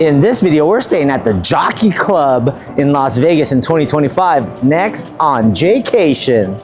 In this video, we're staying at the Jockey Club in Las Vegas in 2025. Next on Jaycation.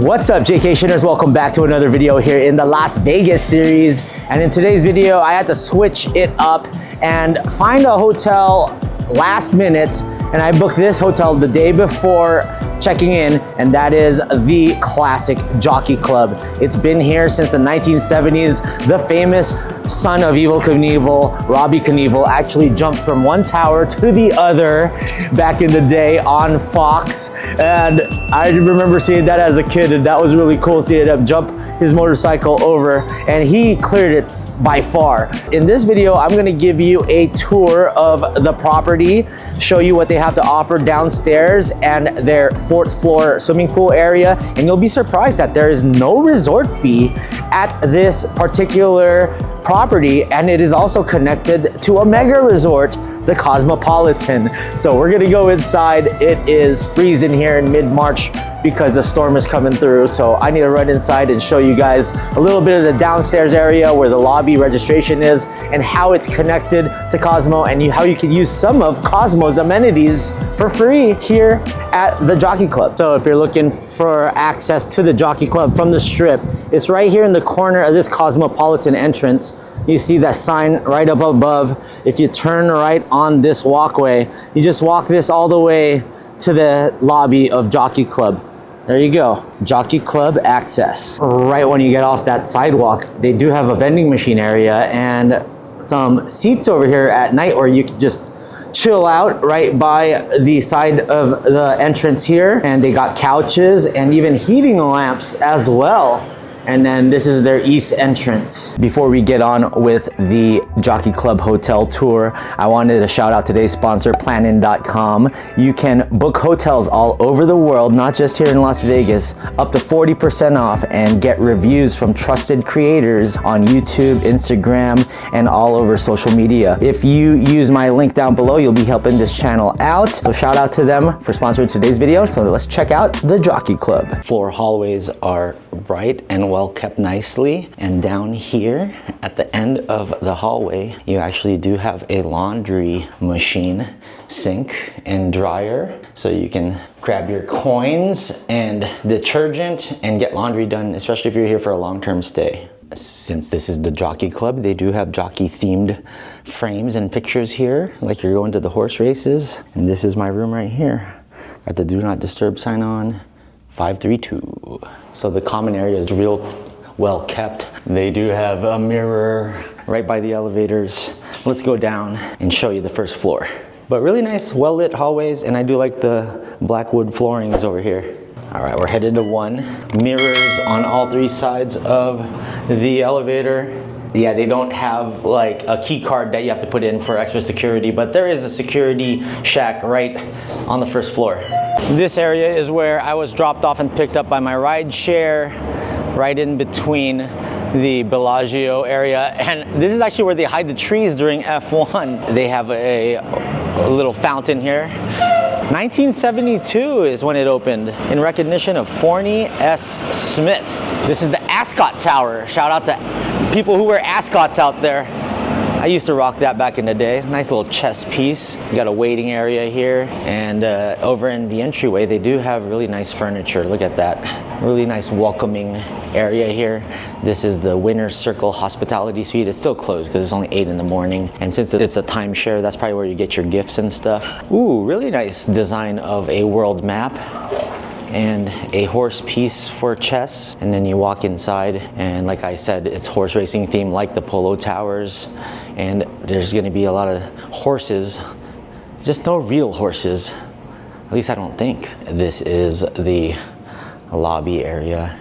What's up, Jaycationers? Welcome back to another video here in the Las Vegas series. And in today's video, I had to switch it up and find a hotel last minute. And I booked this hotel the day before checking in, and that is the classic Jockey Club. It's been here since the 1970s. The famous son of Evel Knievel, Robbie Knievel, actually jumped from one tower to the other back in the day on Fox. And I remember seeing that as a kid, and that was really cool, seeing him jump his motorcycle over, and he cleared it by far. In this video, I'm gonna give you a tour of the property, show you what they have to offer downstairs and their 4th floor swimming pool area, and you'll be surprised that there is no resort fee at this particular property, and it is also connected to a mega resort, the Cosmopolitan. So we're gonna go inside. It is freezing here in mid-March because the storm is coming through. So I need to run inside and show you guys a little bit of the downstairs area where the lobby registration is and how it's connected to Cosmo, and how you can use some of Cosmo's amenities for free here at the Jockey Club. So if you're looking for access to the Jockey Club from the Strip, it's right here in the corner of this Cosmopolitan entrance. You see that sign right up above. If you turn right on this walkway, you just walk this all the way to the lobby of Jockey Club. There you go, Jockey Club access. Right when you get off that sidewalk, they do have a vending machine area and some seats over here at night where you can just chill out right by the side of the entrance here. And they got couches and even heating lamps as well. And then this is their east entrance. Before we get on with the Jockey Club hotel tour, I wanted to shout out today's sponsor, Plannin.com. You can book hotels all over the world, not just here in Las Vegas, up to 40% off, and get reviews from trusted creators on YouTube, Instagram, and all over social media. If you use my link down below, you'll be helping this channel out. So shout out to them for sponsoring today's video. So let's check out the Jockey Club. Floor hallways are bright and well kept nicely, and down here at the end of the hallway you actually do have a laundry machine, sink, and dryer, so you can grab your coins and detergent and get laundry done, especially if you're here for a long-term stay. Since this is the Jockey Club, they do have jockey themed frames and pictures here, like you're going to the horse races. And this is my room right here. Got the do not disturb sign on. 532. So the common area is real well kept. They do have a mirror right by the elevators. Let's go down and show you the first floor. But really nice, well lit hallways, and I do like the black wood floorings over here. All right, we're headed to 1. Mirrors on all 3 sides of the elevator. Yeah, they don't have like a key card that you have to put in for extra security, but there is a security shack right on the first floor. This area is where I was dropped off and picked up by my ride share, right in between the Bellagio area. And this is actually where they hide the trees during F1. They have a little fountain here. 1972 is when it opened, in recognition of Forney S. Smith. This is the Ascot Tower. Shout out to people who wear ascots out there. I used to rock that back in the day. Nice little chess piece. You got a waiting area here, and over in the entryway they do have really nice furniture. Look at that. Really nice welcoming area here. This is the Winner's Circle Hospitality Suite. It's still closed because it's only 8 in the morning, and since it's a timeshare, that's probably where you get your gifts and stuff. Ooh, really nice design of a world map and a horse piece for chess. And then you walk inside, and like I said, it's horse racing themed like the Polo Towers, and there's gonna be a lot of horses, just no real horses, at least I don't think. This is the lobby area,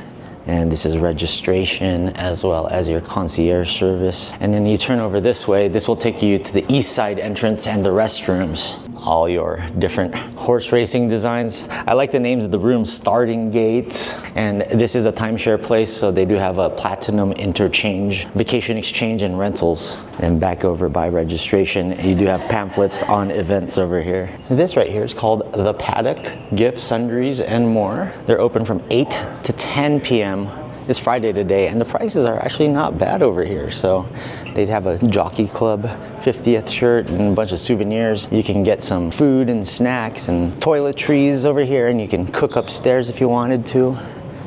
and this is registration as well as your concierge service. And then you turn over this way, this will take you to the east side entrance and the restrooms. All your different horse racing designs. I like the names of the rooms, Starting Gates. And this is a timeshare place, so they do have a platinum interchange, vacation exchange, and rentals. And back over by registration, you do have pamphlets on events over here. This right here is called The Paddock, Gifts, Sundries, and More. They're open from 8 to 10 p.m. It's Friday today, and the prices are actually not bad over here. So they'd have a Jockey Club 50th shirt and a bunch of souvenirs. You can get some food and snacks and toiletries over here, and you can cook upstairs if you wanted to.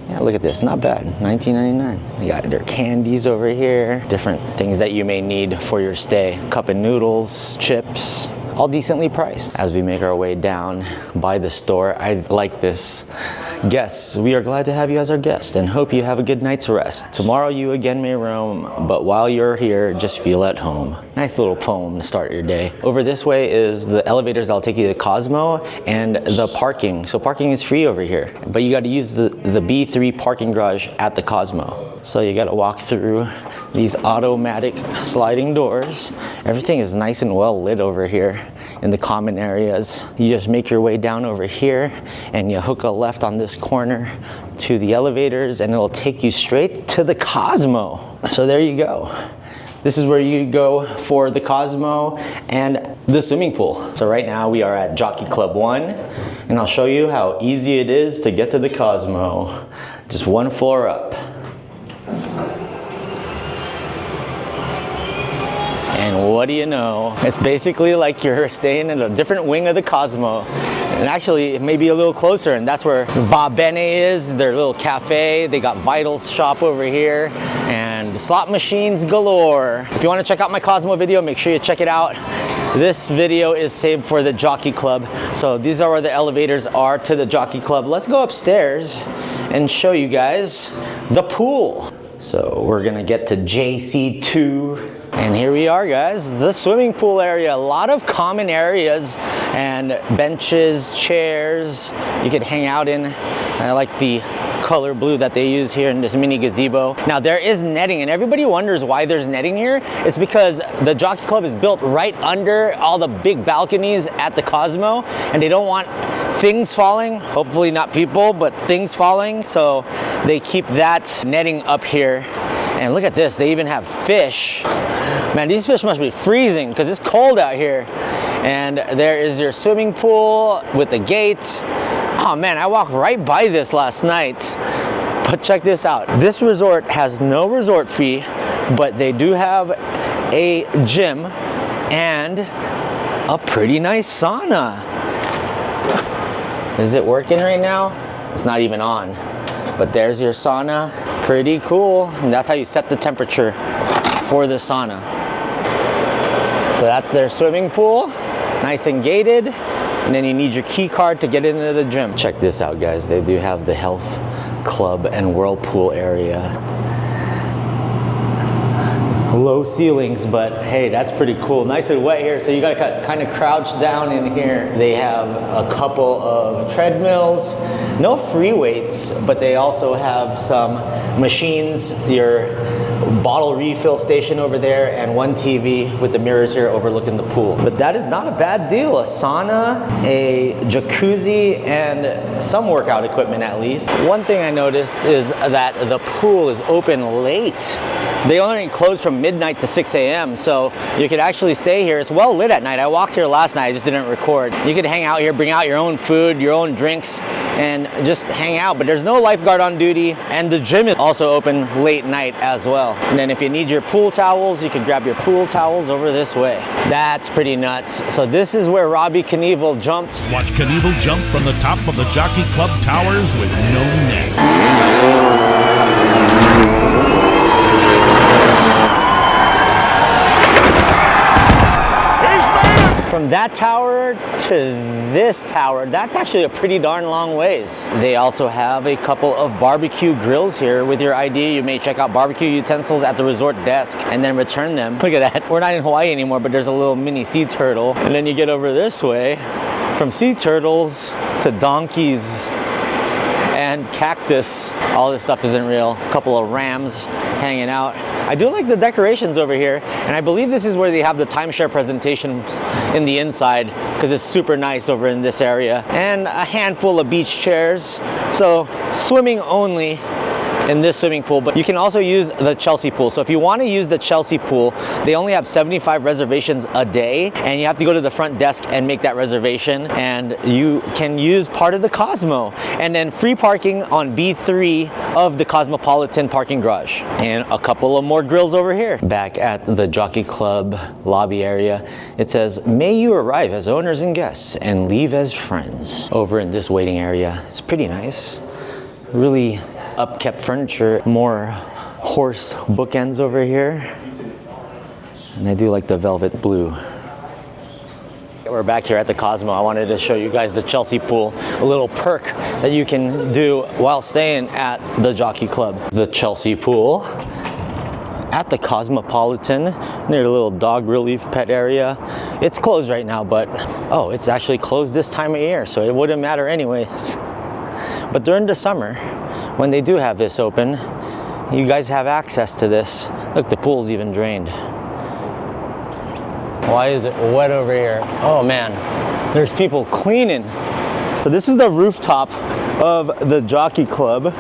Yeah, look at this, not bad, $19.99. They got their candies over here, different things that you may need for your stay. Cup of noodles, chips, all decently priced. As we make our way down by the store, I like this. Guests, we are glad to have you as our guest and hope you have a good night's rest. Tomorrow you again may roam, but while you're here, just feel at home. Nice little poem to start your day. Over this way is the elevators that'll take you to Cosmo and the parking. So parking is free over here, but you got to use the B3 parking garage at the Cosmo. So you got to walk through these automatic sliding doors. Everything is nice and well lit over here in the common areas. You just make your way down over here and you hook a left on this corner to the elevators and it'll take you straight to the Cosmo. So there you go. This is where you go for the Cosmo and the swimming pool. So right now we are at Jockey Club 1 and I'll show you how easy it is to get to the Cosmo. Just one floor up. And what do you know? It's basically like you're staying in a different wing of the Cosmo. And actually, it may be a little closer, and that's where Va Bene is, their little cafe. They got Vital's shop over here, and slot machines galore. If you want to check out my Cosmo video, make sure you check it out. This video is saved for the Jockey Club. So these are where the elevators are to the Jockey Club. Let's go upstairs and show you guys the pool. So we're gonna get to JC2. And here we are, guys, the swimming pool area. A lot of common areas and benches, chairs you could hang out in. I like the color blue that they use here in this mini gazebo. Now there is netting, and everybody wonders why there's netting here. It's because the Jockey Club is built right under all the big balconies at the Cosmo, and they don't want things falling, hopefully not people, but things falling, so they keep that netting up here. And look at this, they even have fish. Man, these fish must be freezing because it's cold out here. And there is your swimming pool with the gate. Oh man, I walked right by this last night. But check this out. This resort has no resort fee, but they do have a gym and a pretty nice sauna. Is it working right now? It's not even on. But there's your sauna. Pretty cool. And that's how you set the temperature for the sauna. So that's their swimming pool, nice and gated, and then you need your key card to get into the gym. Check this out, guys. They do have the health club and whirlpool area. Low ceilings, but hey, that's pretty cool. Nice and wet here, so you gotta kind of crouch down in here. They have a couple of treadmills, no free weights, but they also have some machines, your bottle refill station over there, and one TV with the mirrors here overlooking the pool. But that is not a bad deal. A sauna, a jacuzzi, and some workout equipment at least. One thing I noticed is that the pool is open late. They only close from midnight to 6 a.m. so you could actually stay here. It's well lit at night. I walked here last night, I just didn't record. You could hang out here, bring out your own food, your own drinks, and just hang out. But there's no lifeguard on duty, and the gym is also open late night as well. And then if you need your pool towels, you can grab your pool towels over this way. That's pretty nuts. So this is where Robbie Knievel jumped. Watch Knievel jump from the top of the Jockey Club towers with no net. From that tower to this tower, that's actually a pretty darn long ways. They also have a couple of barbecue grills here. With your ID, you may check out barbecue utensils at the resort desk and then return them. Look at that. We're not in Hawaii anymore, but there's a little mini sea turtle. And then you get over this way, from sea turtles to donkeys and cactus. All this stuff isn't real. A couple of rams hanging out. I do like the decorations over here, and I believe this is where they have the timeshare presentations in the inside, because it's super nice over in this area. And a handful of beach chairs. So swimming only in this swimming pool, but you can also use the Chelsea pool. So if you want to use the Chelsea pool, they only have 75 reservations a day, and you have to go to the front desk and make that reservation, and you can use part of the Cosmo, and then free parking on B3 of the Cosmopolitan parking garage, and a couple of more grills over here. Back at the Jockey Club lobby area, it says, "May you arrive as owners and guests and leave as friends." Over in this waiting area, it's pretty nice. Really upkept furniture, more horse bookends over here. And I do like the velvet blue. We're back here at the Cosmo. I wanted to show you guys the Chelsea pool, a little perk that you can do while staying at the Jockey Club. The Chelsea pool at the Cosmopolitan, near the little dog relief pet area. It's closed right now, but oh, it's actually closed this time of year, so it wouldn't matter anyways. But during the summer, when they do have this open, you guys have access to this. Look, the pool's even drained. Why is it wet over here? Oh man, there's people cleaning. So this is the rooftop of the Jockey Club.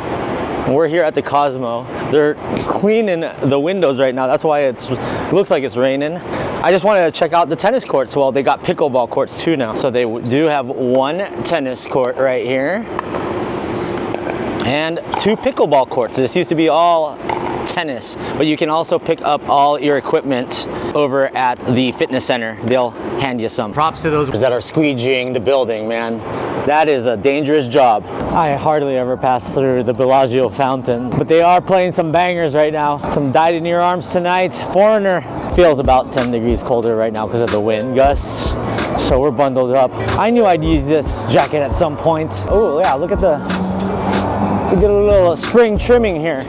We're here at the Cosmo. They're cleaning the windows right now. That's why it looks like it's raining. I just wanted to check out the tennis courts. Well, they got pickleball courts too now. So they do have one tennis court right here and two pickleball courts. This used to be all tennis, but you can also pick up all your equipment over at the fitness center. They'll hand you some. Props to those that are squeegeeing the building, man. That is a dangerous job. I hardly ever pass through the Bellagio fountain, but they are playing some bangers right now. Some Died in Your Arms tonight. Foreigner feels about 10 degrees colder right now because of the wind gusts. So we're bundled up. I knew I'd use this jacket at some point. Oh yeah, look at we get a little spring trimming here.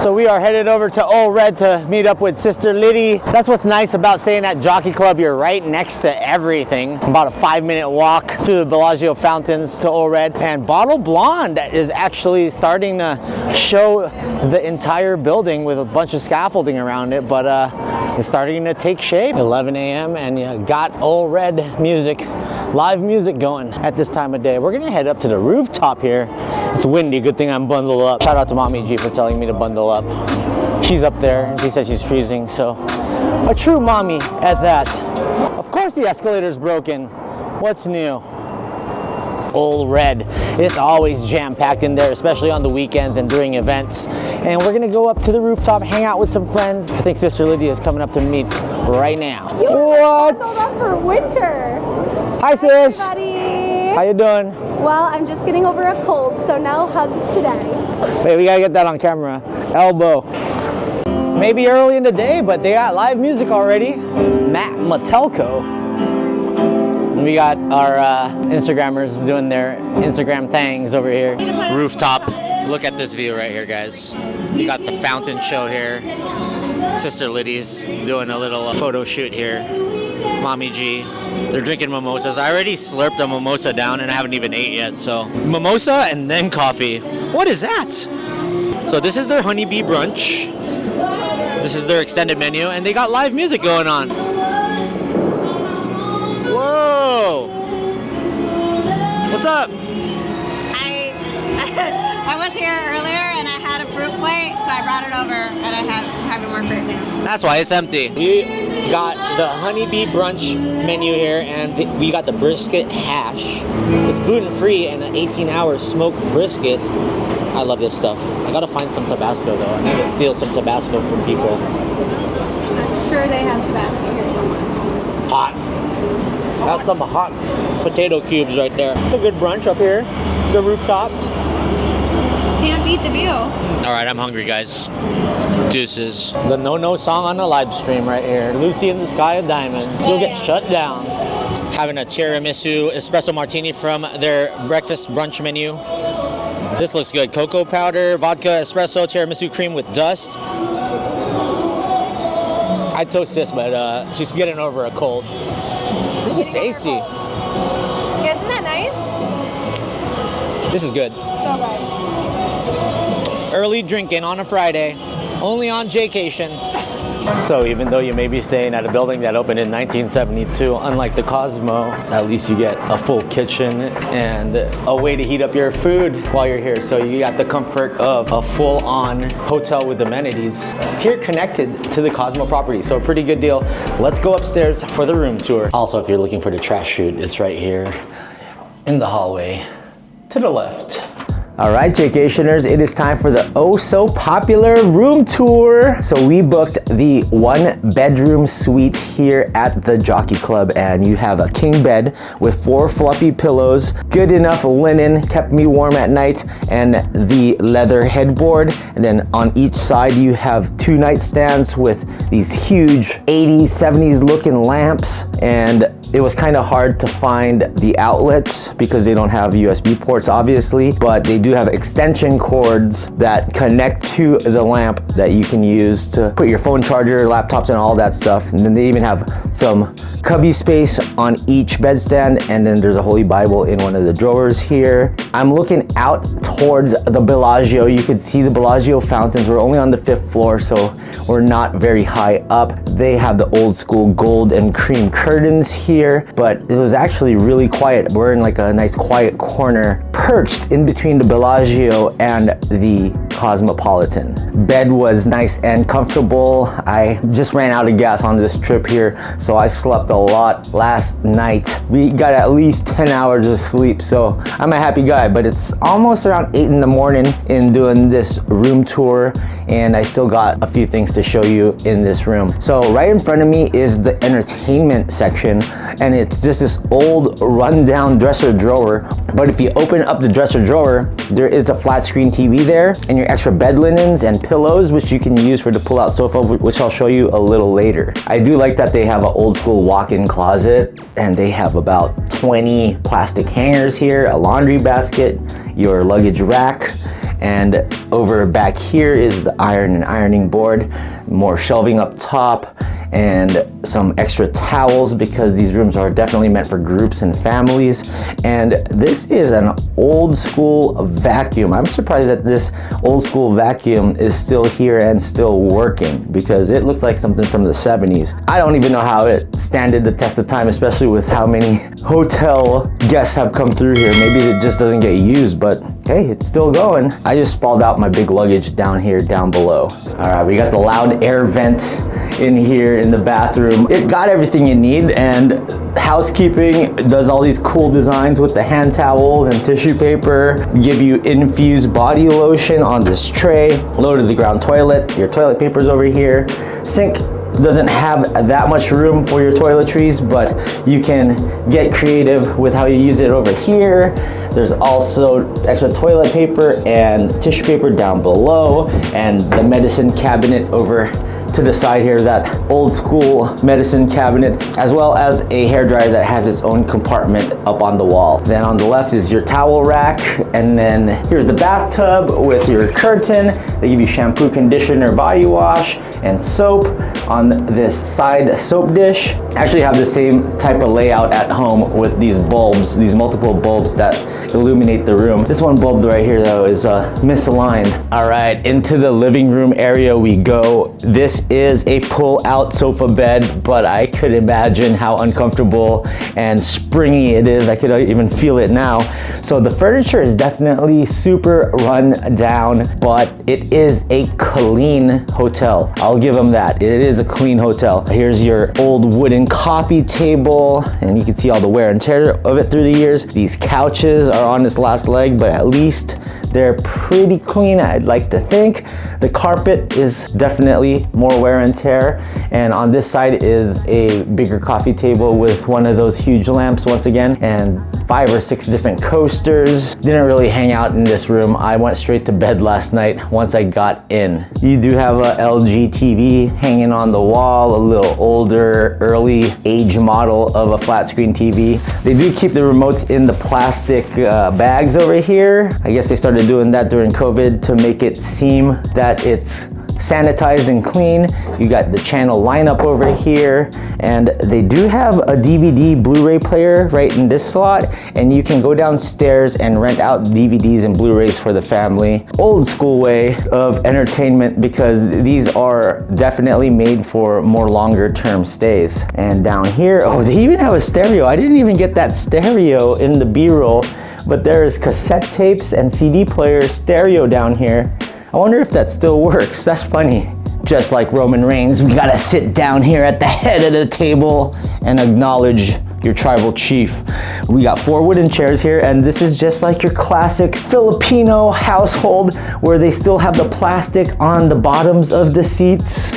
So we are headed over to Old Red to meet up with Sister Liddy. That's what's nice about staying at Jockey Club. You're right next to everything. About a 5-minute walk through the Bellagio fountains to Old Red. And Bottle Blonde is actually starting to show the entire building with a bunch of scaffolding around it, but it's starting to take shape. 11 a.m. and you got Old Red music, live music going at this time of day. We're gonna head up to the rooftop here. It's windy, good thing I'm bundled up. Shout out to Mommy G for telling me to bundle up. She's up there and she said she's freezing, so a true mommy at that. Of course the escalator's broken. What's new? Old Red. It's always jam-packed in there, especially on the weekends and during events. And we're gonna go up to the rooftop, hang out with some friends. I think Sister Lydia is coming up to meet right now. What? Bundled up for winter. Hi sis. Hi, everybody. How you doing? Well, I'm just getting over a cold, so no hugs today. Wait, we gotta get that on camera. Elbow. Maybe early in the day, but they got live music already. Matt Matelko. And we got our Instagrammers doing their Instagram things over here. Rooftop. Look at this view right here, guys. You got the fountain show here. Sister Liddy's doing a little photo shoot here. Mommy G. They're drinking mimosas. I already slurped a mimosa down and I haven't even ate yet, so. Mimosa and then coffee. What is that? So this is their honeybee brunch. This is their extended menu, and they got live music going on. Whoa! What's up? I was here earlier and I had a fruit plate, so I brought it over and I'm having more fruit now. That's why it's empty. We got the honeybee brunch menu here, and we got the brisket hash. It's gluten-free and an 18-hour smoked brisket. I love this stuff. I gotta find some Tabasco though. I need to steal some Tabasco from people. I'm sure they have Tabasco here somewhere. Hot. That's some hot potato cubes right there. It's a good brunch up here. The rooftop. Can't beat the view. All right, I'm hungry, guys. Deuces. The no song on the live stream right here. Lucy in the Sky of Diamond. You'll get shut down. Having a tiramisu espresso martini from their breakfast brunch menu. This looks good. Cocoa powder, vodka, espresso, tiramisu cream with dust. I'd toast this, but she's getting over a cold. This is tasty. Isn't that nice? This is good. So good. Early drinking on a Friday, only on Jaycation. So even though you may be staying at a building that opened in 1972, unlike the Cosmo, at least you get a full kitchen and a way to heat up your food while you're here. So you got the comfort of a full-on hotel with amenities here connected to the Cosmo property. So a pretty good deal. Let's go upstairs for the room tour. Also, if you're looking for the trash chute, it's right here in the hallway to the left. All right, Jaycationers, it is time for the oh so popular room tour. So we booked the 1-bedroom suite here at the Jockey Club, and you have a king bed with 4 fluffy pillows, good enough linen, kept me warm at night, and the leather headboard. And then on each side you have 2 nightstands with these huge 80s, 70s looking lamps, and it was kind of hard to find the outlets because they don't have USB ports, obviously, but they do have extension cords that connect to the lamp that you can use to put your phone charger, laptops, and all that stuff. And then they even have some cubby space on each bedstand, and then there's a Holy Bible in one of the drawers here. I'm looking out towards the Bellagio. You can see the Bellagio fountains. We're only on the 5th floor, so we're not very high up. They have the old school gold and cream curtains here, but it was actually really quiet. We're in like a nice quiet corner, perched in between the Bellagio and the Cosmopolitan. Bed was nice and comfortable. I just ran out of gas on this trip here, so I slept a lot last night. We got at least 10 hours of sleep, so I'm a happy guy, but it's almost around 8 in the morning in doing this room tour, and I still got a few things to show you in this room. So right in front of me is the entertainment section, and it's just this old rundown dresser drawer. But if you open up the dresser drawer, there is a flat screen TV there, and your extra bed linens and pillows, which you can use for the pull-out sofa, which I'll show you a little later. I do like that they have an old school walk-in closet, and they have about 20 plastic hangers here, a laundry basket, your luggage rack, and over back here is the iron and ironing board, more shelving up top, and some extra towels because these rooms are definitely meant for groups and families. And this is an old school vacuum. I'm surprised that this old school vacuum is still here and still working because it looks like something from the 70s. I don't even know how it standed the test of time, especially with how many hotel guests have come through here. Maybe it just doesn't get used, but hey, it's still going. I just spalled out my big luggage down here, down below. All right, we got the loud air vent in here in the bathroom. It got everything you need, and housekeeping does all these cool designs with the hand towels and tissue paper, give you infused body lotion on this tray, low to the ground toilet, your toilet paper's over here. Sink doesn't have that much room for your toiletries, but you can get creative with how you use it over here. There's also extra toilet paper and tissue paper down below, and the medicine cabinet over to the side here, that old school medicine cabinet, as well as a hairdryer that has its own compartment up on the wall. Then on the left is your towel rack, and then here's the bathtub with your curtain. They give you shampoo, conditioner, body wash, and soap on this side soap dish. I actually have the same type of layout at home with these bulbs, these multiple bulbs that illuminate the room. This one bulb right here though is misaligned. All right, into the living room area we go. This is a pull-out sofa bed, but I could imagine how uncomfortable and springy it is. I could even feel it now. So the furniture is definitely super run down, but it is a clean hotel. I'll give them that. It is a clean hotel. Here's your old wooden coffee table, and you can see all the wear and tear of it through the years. These couches are on its last leg, but at least they're pretty clean, I'd like to think. The carpet is definitely more wear and tear. And on this side is a bigger coffee table with one of those huge lamps once again, and 5 or 6 different coasters. Didn't really hang out in this room. I went straight to bed last night once I got in. You do have a LG TV hanging on the wall, a little older, early age model of a flat screen TV. They do keep the remotes in the plastic bags over here. I guess they started doing that during COVID to make it seem that it's sanitized and clean. You got the channel lineup over here, and they do have a DVD Blu-ray player right in this slot, and you can go downstairs and rent out DVDs and Blu-rays for the family. Old school way of entertainment, because these are definitely made for more longer term stays. And down here, oh, they even have a stereo. I didn't even get that stereo in the B-roll, but there's cassette tapes and CD player stereo down here. I wonder if that still works. That's funny. Just like Roman Reigns, we gotta sit down here at the head of the table and acknowledge your tribal chief. We got 4 wooden chairs here, and this is just like your classic Filipino household where they still have the plastic on the bottoms of the seats.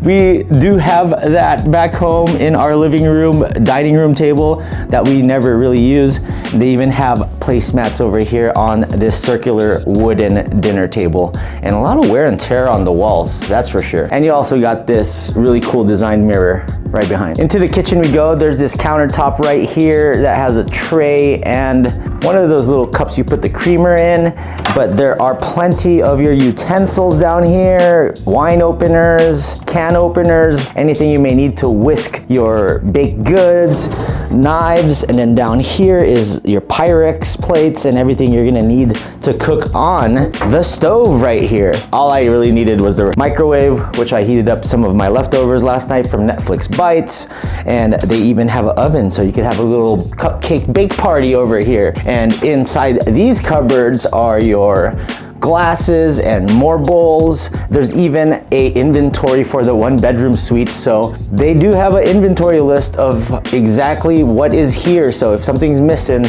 We do have that back home in our living room, dining room table that we never really use. They even have placemats over here on this circular wooden dinner table, and a lot of wear and tear on the walls, that's for sure. And you also got this really cool design mirror right behind. Into the kitchen we go. There's this countertop right here that has a tray and one of those little cups you put the creamer in, but there are plenty of your utensils down here, wine openers, can openers, anything you may need to whisk your baked goods, knives, and then down here is your Pyrex plates and everything you're gonna need to cook on the stove right here. All I really needed was the microwave, which I heated up some of my leftovers last night from Netflix Bites, and they even have an oven so you could have a little cupcake bake party over here. And inside these cupboards are your glasses and more bowls. There's even a inventory for the 1-bedroom suite, so they do have an inventory list of exactly what is here, so if something's missing,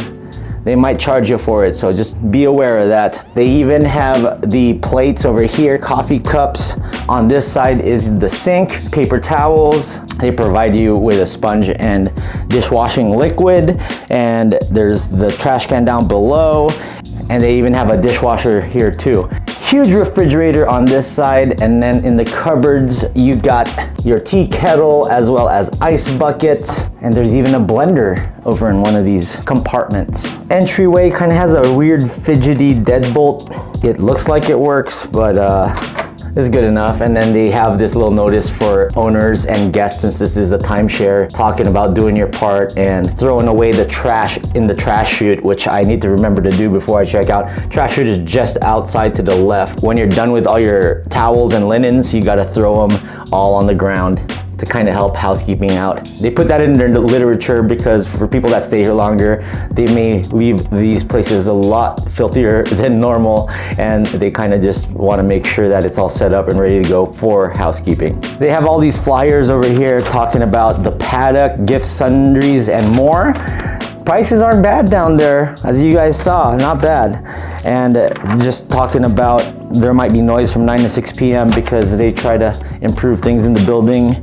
they might charge you for it, so just be aware of that. They even have the plates over here, coffee cups. On this side is the sink, paper towels. They provide you with a sponge and dishwashing liquid, and there's the trash can down below, and they even have a dishwasher here too. Huge refrigerator on this side, and then in the cupboards you got your tea kettle as well as ice bucket, and there's even a blender over in one of these compartments. Entryway kind of has a weird fidgety deadbolt. It looks like it works, but it's good enough. And then they have this little notice for owners and guests, since this is a timeshare, talking about doing your part and throwing away the trash in the trash chute, which I need to remember to do before I check out. Trash chute is just outside to the left. When you're done with all your towels and linens, you gotta throw them all on the ground to kind of help housekeeping out. They put that in their literature because for people that stay here longer, they may leave these places a lot filthier than normal, and they kind of just want to make sure that it's all set up and ready to go for housekeeping. They have all these flyers over here talking about the paddock, gift sundries, and more. Prices aren't bad down there, as you guys saw, not bad. And just talking about there might be noise from 9 to 6 p.m. because they try to improve things in the building.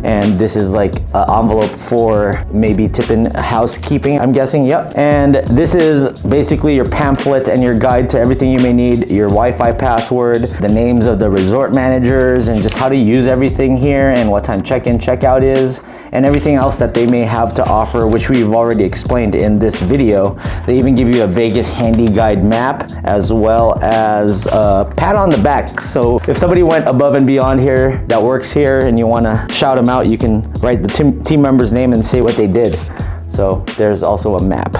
And this is like an envelope for maybe tipping housekeeping, I'm guessing, yep. And this is basically your pamphlet and your guide to everything you may need, your Wi-Fi password, the names of the resort managers, and just how to use everything here, and what time check-in, check-out is, and everything else that they may have to offer, which we've already explained in this video. They even give you a Vegas handy guide map, as well as a pat on the back. So if somebody went above and beyond here that works here and you wanna shout them out, you can write the team member's name and say what they did. So there's also a map.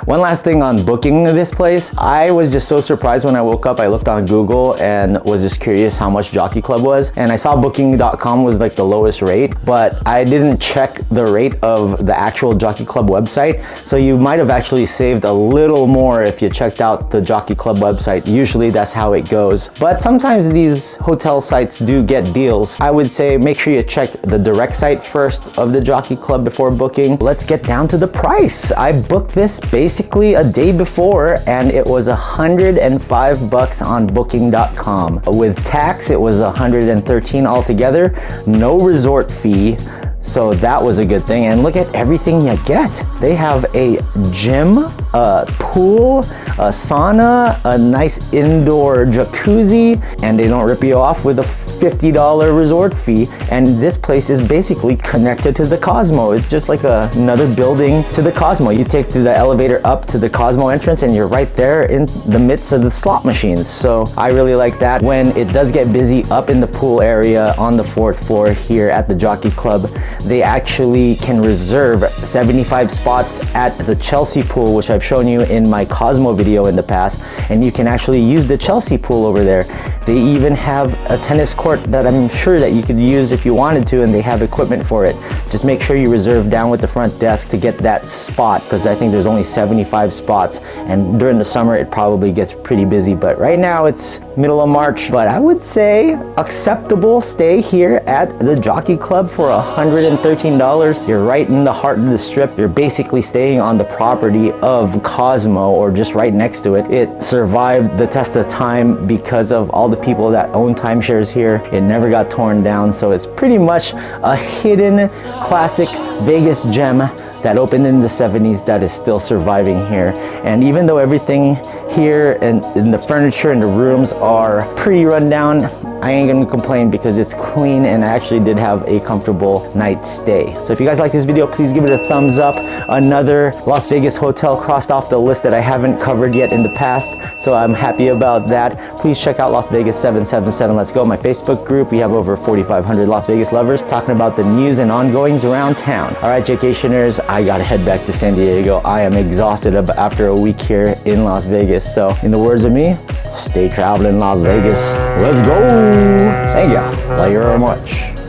One last thing on booking this place. I was just so surprised when I woke up. I looked on Google and was just curious how much Jockey Club was. And I saw booking.com was like the lowest rate, but I didn't check the rate of the actual Jockey Club website. So you might have actually saved a little more if you checked out the Jockey Club website. Usually that's how it goes. But sometimes these hotel sites do get deals. I would say make sure you check the direct site first of the Jockey Club before booking. Let's get down to the price. I booked this basically a day before, and it was $105 on booking.com. With tax, it was $113 altogether. No resort fee. So that was a good thing. And look at everything you get. They have a gym, a pool, a sauna, a nice indoor jacuzzi, and they don't rip you off with a $50 resort fee. And this place is basically connected to the Cosmo. It's just like another building to the Cosmo. You take the elevator up to the Cosmo entrance and you're right there in the midst of the slot machines. So I really like that. When it does get busy up in the pool area on the 4th floor here at the Jockey Club, they actually can reserve 75 spots at the Chelsea pool, which I've shown you in my Cosmo video in the past, and you can actually use the Chelsea pool over there. They even have a tennis court that I'm sure that you could use if you wanted to, and they have equipment for it. Just make sure you reserve down with the front desk to get that spot, because I think there's only 75 spots, and during the summer it probably gets pretty busy, but right now it's middle of March. But I would say acceptable stay here at the Jockey Club for $113. You're right in the heart of the strip. You're basically staying on the property of Cosmo, or just right next to it. It survived the test of time because of all the people that own timeshares here. It never got torn down, so it's pretty much a hidden classic Vegas gem that opened in the 70s that is still surviving here. And even though everything here and the furniture and the rooms are pretty run down, I ain't gonna complain because it's clean, and I actually did have a comfortable night's stay. So if you guys like this video, please give it a thumbs up. Another Las Vegas hotel crossed off the list that I haven't covered yet in the past, so I'm happy about that. Please check out Las Vegas 777 Let's Go, my Facebook group. We have over 4,500 Las Vegas lovers talking about the news and ongoings around town. All right, Jaycationers, I gotta head back to San Diego. I am exhausted after a week here in Las Vegas. So in the words of me, stay traveling Las Vegas. Let's go. Thank you very much.